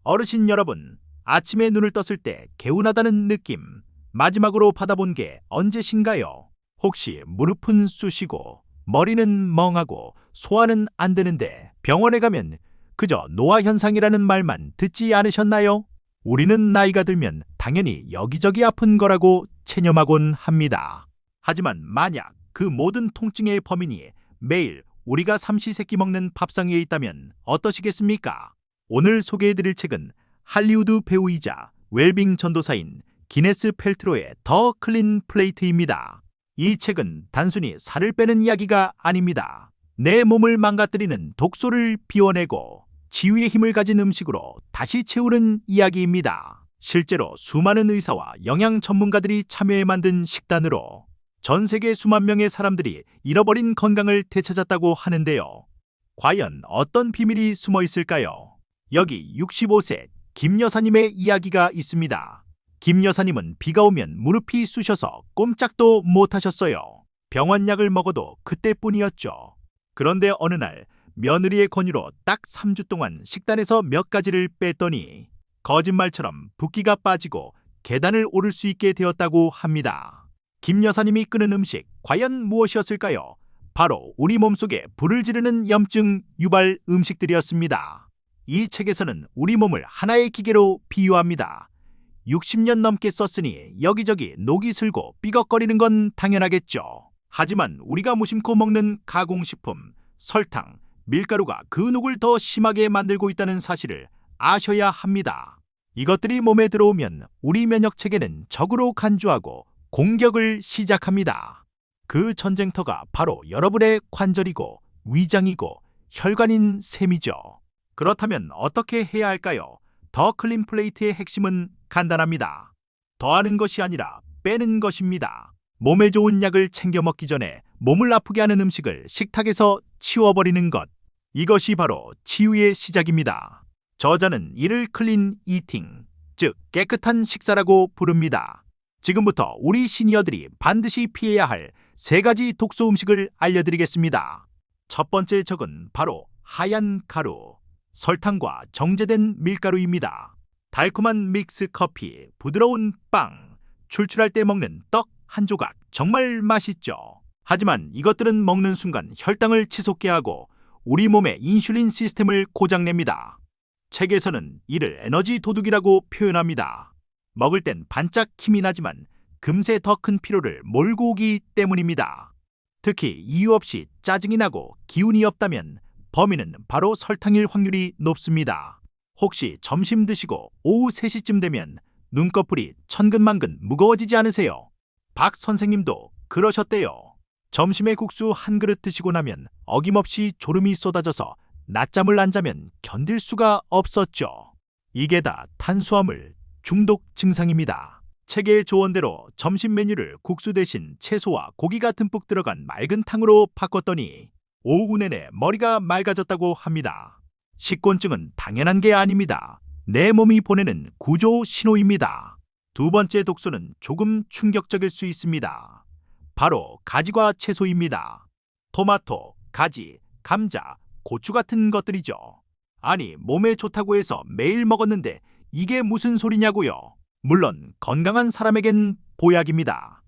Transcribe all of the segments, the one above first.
어르신 여러분, 아침에 눈을 떴을 때 개운하다는 느낌, 마지막으로 받아본 게 언제신가요? 혹시 무릎은 쑤시고 머리는 멍하고 소화는 안 되는데 병원에 가면 그저 노화 현상이라는 말만 듣지 않으셨나요? 우리는 나이가 들면 당연히 여기저기 아픈 거라고 체념하곤 합니다. 하지만 만약 그 모든 통증의 범인이 매일 우리가 삼시세끼 먹는 밥상 위에 있다면 어떠시겠습니까? 오늘 소개해드릴 책은 할리우드 배우이자 웰빙 전도사인 기네스 펠트로의 더 클린 플레이트입니다. 이 책은 단순히 살을 빼는 이야기가 아닙니다. 내 몸을 망가뜨리는 독소를 비워내고 치유의 힘을 가진 음식으로 다시 채우는 이야기입니다. 실제로 수많은 의사와 영양 전문가들이 참여해 만든 식단으로 전 세계 수만 명의 사람들이 잃어버린 건강을 되찾았다고 하는데요. 과연 어떤 비밀이 숨어 있을까요? 여기 65세 김 여사님의 이야기가 있습니다. 김 여사님은 비가 오면 무릎이 쑤셔서 꼼짝도 못하셨어요. 병원 약을 먹어도 그때뿐이었죠. 그런데 어느 날 며느리의 권유로 딱 3주 동안 식단에서 몇 가지를 뺐더니 거짓말처럼 붓기가 빠지고 계단을 오를 수 있게 되었다고 합니다. 김 여사님이 끄는 음식 과연 무엇이었을까요? 바로 우리 몸속에 불을 지르는 염증 유발 음식들이었습니다. 이 책에서는 우리 몸을 하나의 기계로 비유합니다. 60년 넘게 썼으니 여기저기 녹이 슬고 삐걱거리는 건 당연하겠죠. 하지만 우리가 무심코 먹는 가공식품, 설탕, 밀가루가 그 녹을 더 심하게 만들고 있다는 사실을 아셔야 합니다. 이것들이 몸에 들어오면 우리 면역체계는 적으로 간주하고 공격을 시작합니다. 그 전쟁터가 바로 여러분의 관절이고 위장이고 혈관인 셈이죠. 그렇다면 어떻게 해야 할까요? 더 클린 플레이트의 핵심은 간단합니다. 더하는 것이 아니라 빼는 것입니다. 몸에 좋은 약을 챙겨 먹기 전에 몸을 아프게 하는 음식을 식탁에서 치워버리는 것. 이것이 바로 치유의 시작입니다. 저자는 이를 클린 이팅, 즉 깨끗한 식사라고 부릅니다. 지금부터 우리 시니어들이 반드시 피해야 할 3가지 독소 음식을 알려드리겠습니다. 첫 번째 적은 바로 하얀 가루, 설탕과 정제된 밀가루입니다. 달콤한 믹스 커피, 부드러운 빵, 출출할 때 먹는 떡 한 조각, 정말 맛있죠. 하지만 이것들은 먹는 순간 혈당을 치솟게 하고 우리 몸의 인슐린 시스템을 고장냅니다. 책에서는 이를 에너지 도둑이라고 표현합니다. 먹을 땐 반짝 힘이 나지만 금세 더 큰 피로를 몰고 오기 때문입니다. 특히 이유 없이 짜증이 나고 기운이 없다면 범인은 바로 설탕일 확률이 높습니다. 혹시 점심 드시고 오후 3시쯤 되면 눈꺼풀이 천근만근 무거워지지 않으세요? 박 선생님도 그러셨대요. 점심에 국수 한 그릇 드시고 나면 어김없이 졸음이 쏟아져서 낮잠을 안 자면 견딜 수가 없었죠. 이게 다 탄수화물 중독 증상입니다. 책의 조언대로 점심 메뉴를 국수 대신 채소와 고기가 듬뿍 들어간 맑은 탕으로 바꿨더니 오후 내내 머리가 맑아졌다고 합니다. 식곤증은 당연한 게 아닙니다. 내 몸이 보내는 구조 신호입니다. 두 번째 독소는 조금 충격적일 수 있습니다. 바로 가지과 채소입니다. 토마토, 가지, 감자, 고추 같은 것들이죠. 아니, 몸에 좋다고 해서 매일 먹었는데 이게 무슨 소리냐고요? 물론 건강한 사람에겐 보약입니다.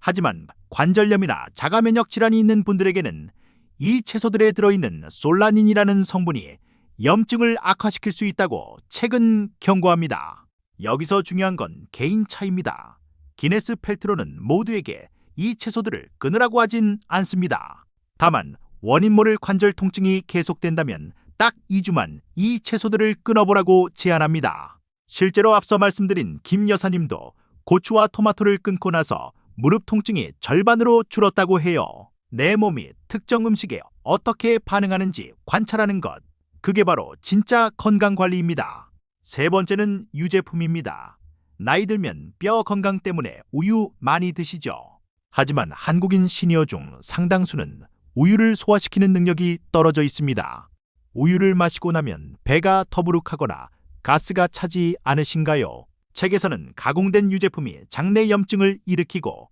하지만 관절염이나 자가 면역 질환이 있는 분들에게는 이 채소들에 들어있는 솔라닌이라는 성분이 염증을 악화시킬 수 있다고 책은 경고합니다. 여기서 중요한 건 개인 차이입니다. 기네스 펠트로는 모두에게 이 채소들을 끊으라고 하진 않습니다. 다만 원인 모를 관절 통증이 계속된다면 딱 2주만 이 채소들을 끊어보라고 제안합니다. 실제로 앞서 말씀드린 김 여사님도 고추와 토마토를 끊고 나서 무릎 통증이 절반으로 줄었다고 해요. 내 몸이 특정 음식에 어떻게 반응하는지 관찰하는 것. 그게 바로 진짜 건강관리입니다. 세 번째는 유제품입니다. 나이 들면 뼈 건강 때문에 우유 많이 드시죠. 하지만 한국인 시니어 중 상당수는 우유를 소화시키는 능력이 떨어져 있습니다. 우유를 마시고 나면 배가 더부룩하거나 가스가 차지 않으신가요? 책에서는 가공된 유제품이 장내 염증을 일으키고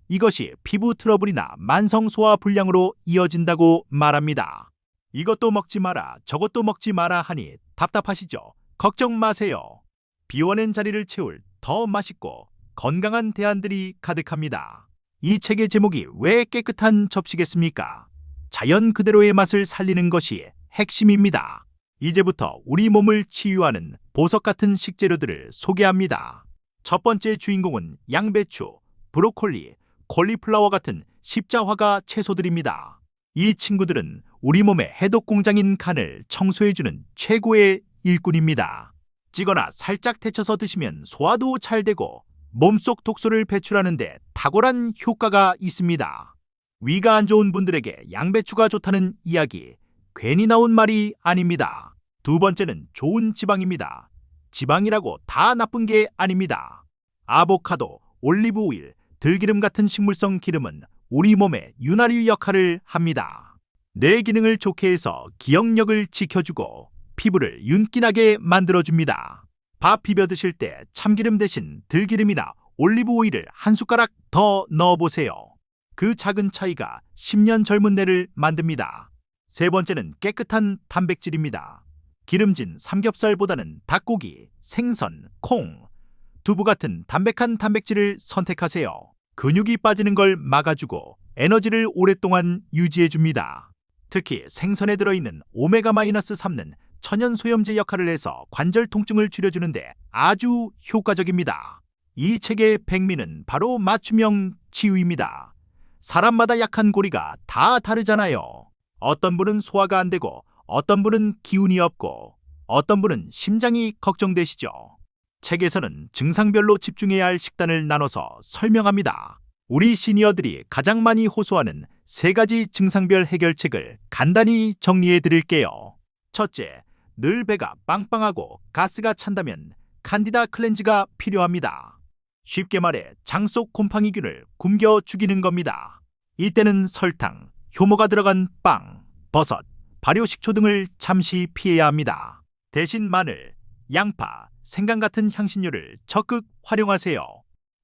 이것이 피부 트러블이나 만성 소화 불량으로 이어진다고 말합니다. 이것도 먹지 마라, 저것도 먹지 마라 하니 답답하시죠? 걱정 마세요. 비워낸 자리를 채울 더 맛있고 건강한 대안들이 가득합니다. 이 책의 제목이 왜 깨끗한 접시겠습니까? 자연 그대로의 맛을 살리는 것이 핵심입니다. 이제부터 우리 몸을 치유하는 보석 같은 식재료들을 소개합니다. 첫 번째 주인공은 양배추, 브로콜리, 콜리플라워 같은 십자화가 채소들입니다. 이 친구들은 우리 몸의 해독 공장인 간을 청소해주는 최고의 일꾼입니다. 찌거나 살짝 데쳐서 드시면 소화도 잘 되고 몸속 독소를 배출하는데 탁월한 효과가 있습니다. 위가 안 좋은 분들에게 양배추가 좋다는 이야기, 괜히 나온 말이 아닙니다. 두 번째는 좋은 지방입니다. 지방이라고 다 나쁜 게 아닙니다. 아보카도, 올리브 오일, 들기름 같은 식물성 기름은 우리 몸의 윤활유 역할을 합니다. 뇌 기능을 좋게 해서 기억력을 지켜주고 피부를 윤기나게 만들어줍니다. 밥 비벼 드실 때 참기름 대신 들기름이나 올리브 오일을 한 숟가락 더 넣어보세요. 그 작은 차이가 10년 젊은 뇌를 만듭니다. 세 번째는 깨끗한 단백질입니다. 기름진 삼겹살보다는 닭고기, 생선, 콩, 두부 같은 담백한 단백질을 선택하세요. 근육이 빠지는 걸 막아주고 에너지를 오랫동안 유지해줍니다. 특히 생선에 들어있는 오메가-3는 천연 소염제 역할을 해서 관절 통증을 줄여주는데 아주 효과적입니다. 이 책의 백미는 바로 맞춤형 치유입니다. 사람마다 약한 고리가 다 다르잖아요. 어떤 분은 소화가 안 되고 어떤 분은 기운이 없고 어떤 분은 심장이 걱정되시죠. 책에서는 증상별로 집중해야 할 식단을 나눠서 설명합니다. 우리 시니어들이 가장 많이 호소하는 3가지 증상별 해결책을 간단히 정리해 드릴게요. 첫째, 늘 배가 빵빵하고 가스가 찬다면 칸디다 클렌즈가 필요합니다. 쉽게 말해 장 속 곰팡이균을 굶겨 죽이는 겁니다. 이때는 설탕, 효모가 들어간 빵, 버섯, 발효식초 등을 잠시 피해야 합니다. 대신 마늘, 양파, 생강 같은 향신료를 적극 활용하세요.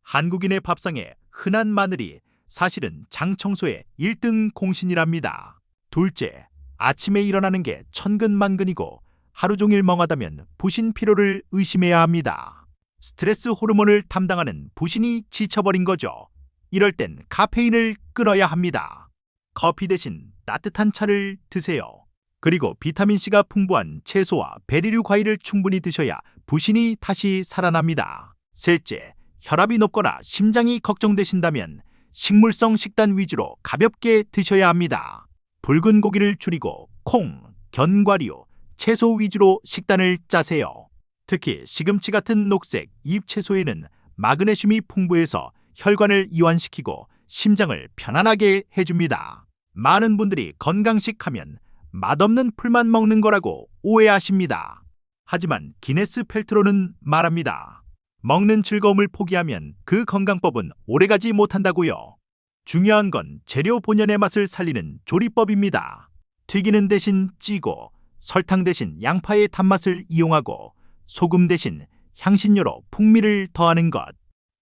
한국인의 밥상에 흔한 마늘이 사실은 장 청소의 1등 공신이랍니다. 둘째, 아침에 일어나는 게 천근만근이고 하루 종일 멍하다면 부신 피로를 의심해야 합니다. 스트레스 호르몬을 담당하는 부신이 지쳐버린 거죠. 이럴 땐 카페인을 끊어야 합니다. 커피 대신 따뜻한 차를 드세요. 그리고 비타민C가 풍부한 채소와 베리류 과일을 충분히 드셔야 부신이 다시 살아납니다. 셋째, 혈압이 높거나 심장이 걱정되신다면 식물성 식단 위주로 가볍게 드셔야 합니다. 붉은 고기를 줄이고 콩, 견과류, 채소 위주로 식단을 짜세요. 특히 시금치 같은 녹색 잎채소에는 마그네슘이 풍부해서 혈관을 이완시키고 심장을 편안하게 해줍니다. 많은 분들이 건강식 하면 맛없는 풀만 먹는 거라고 오해하십니다. 하지만 기네스 펠트로는 말합니다. 먹는 즐거움을 포기하면 그 건강법은 오래가지 못한다고요. 중요한 건 재료 본연의 맛을 살리는 조리법입니다. 튀기는 대신 찌고 설탕 대신 양파의 단맛을 이용하고 소금 대신 향신료로 풍미를 더하는 것.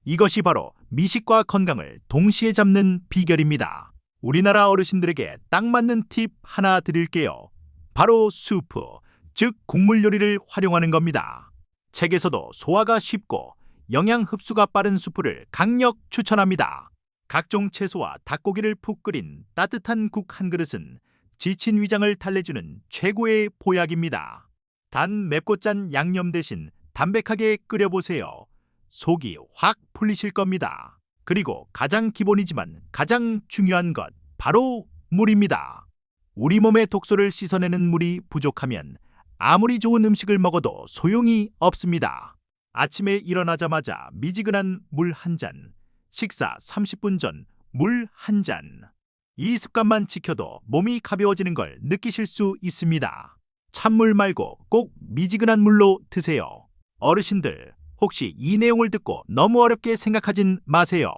이것이 바로 미식과 건강을 동시에 잡는 비결입니다. 우리나라 어르신들에게 딱 맞는 팁 하나 드릴게요. 바로 수프, 즉 국물 요리를 활용하는 겁니다. 책에서도 소화가 쉽고 영양 흡수가 빠른 수프를 강력 추천합니다. 각종 채소와 닭고기를 푹 끓인 따뜻한 국 한 그릇은 지친 위장을 달래주는 최고의 보약입니다. 단 맵고 짠 양념 대신 담백하게 끓여보세요. 속이 확 풀리실 겁니다. 그리고 가장 기본이지만 가장 중요한 것, 바로 물입니다. 우리 몸의 독소를 씻어내는 물이 부족하면 아무리 좋은 음식을 먹어도 소용이 없습니다. 아침에 일어나자마자 미지근한 물 한 잔, 식사 30분 전 물 한 잔. 이 습관만 지켜도 몸이 가벼워지는 걸 느끼실 수 있습니다. 찬물 말고 꼭 미지근한 물로 드세요. 어르신들, 혹시 이 내용을 듣고 너무 어렵게 생각하진 마세요.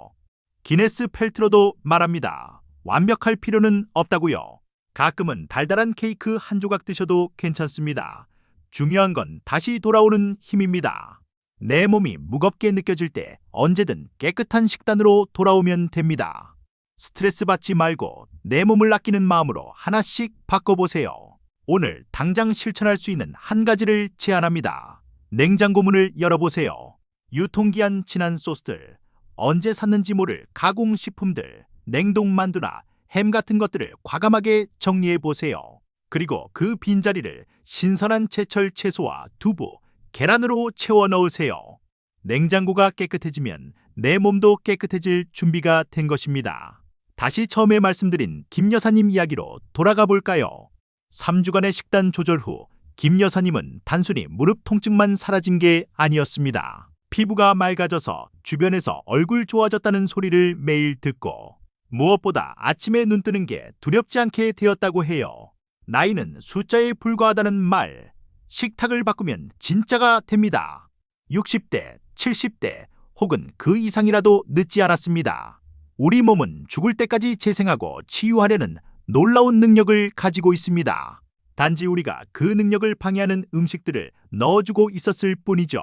기네스 펠트로도 말합니다. 완벽할 필요는 없다고요. 가끔은 달달한 케이크 한 조각 드셔도 괜찮습니다. 중요한 건 다시 돌아오는 힘입니다. 내 몸이 무겁게 느껴질 때 언제든 깨끗한 식단으로 돌아오면 됩니다. 스트레스 받지 말고 내 몸을 아끼는 마음으로 하나씩 바꿔보세요. 오늘 당장 실천할 수 있는 한 가지를 제안합니다. 냉장고 문을 열어보세요. 유통기한 지난 소스들, 언제 샀는지 모를 가공식품들, 냉동만두나 햄 같은 것들을 과감하게 정리해보세요. 그리고 그 빈자리를 신선한 제철 채소와 두부, 계란으로 채워 넣으세요. 냉장고가 깨끗해지면 내 몸도 깨끗해질 준비가 된 것입니다. 다시 처음에 말씀드린 김 여사님 이야기로 돌아가 볼까요? 3주간의 식단 조절 후 김 여사님은 단순히 무릎 통증만 사라진 게 아니었습니다. 피부가 맑아져서 주변에서 얼굴 좋아졌다는 소리를 매일 듣고 무엇보다 아침에 눈 뜨는 게 두렵지 않게 되었다고 해요. 나이는 숫자에 불과하다는 말, 식탁을 바꾸면 진짜가 됩니다. 60대, 70대 혹은 그 이상이라도 늦지 않았습니다. 우리 몸은 죽을 때까지 재생하고 치유하려는 놀라운 능력을 가지고 있습니다. 단지 우리가 그 능력을 방해하는 음식들을 넣어주고 있었을 뿐이죠.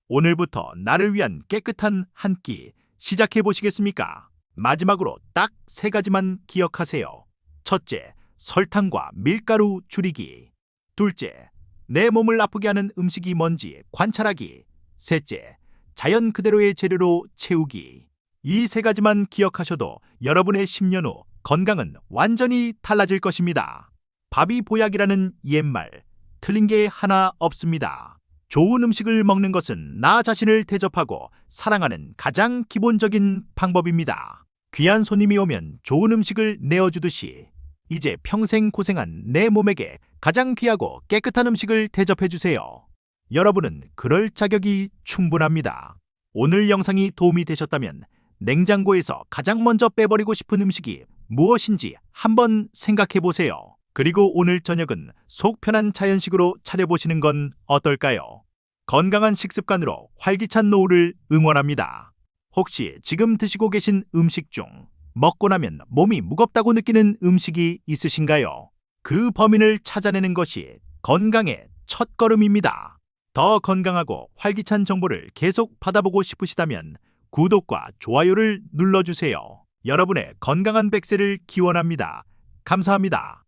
오늘부터 나를 위한 깨끗한 한 끼 시작해 보시겠습니까? 마지막으로 딱 3가지만 기억하세요. 첫째, 설탕과 밀가루 줄이기. 둘째, 내 몸을 아프게 하는 음식이 뭔지 관찰하기. 셋째, 자연 그대로의 재료로 채우기. 이 3가지만 기억하셔도 여러분의 10년 후 건강은 완전히 달라질 것입니다. 밥이 보약이라는 옛말, 틀린 게 하나 없습니다. 좋은 음식을 먹는 것은 나 자신을 대접하고 사랑하는 가장 기본적인 방법입니다. 귀한 손님이 오면 좋은 음식을 내어주듯이 이제 평생 고생한 내 몸에게 가장 귀하고 깨끗한 음식을 대접해주세요. 여러분은 그럴 자격이 충분합니다. 오늘 영상이 도움이 되셨다면 냉장고에서 가장 먼저 빼버리고 싶은 음식이 무엇인지 한번 생각해보세요. 그리고 오늘 저녁은 속 편한 자연식으로 차려보시는 건 어떨까요? 건강한 식습관으로 활기찬 노후를 응원합니다. 혹시 지금 드시고 계신 음식 중 먹고 나면 몸이 무겁다고 느끼는 음식이 있으신가요? 그 범인을 찾아내는 것이 건강의 첫걸음입니다. 더 건강하고 활기찬 정보를 계속 받아보고 싶으시다면 구독과 좋아요를 눌러주세요. 여러분의 건강한 100세를 기원합니다. 감사합니다.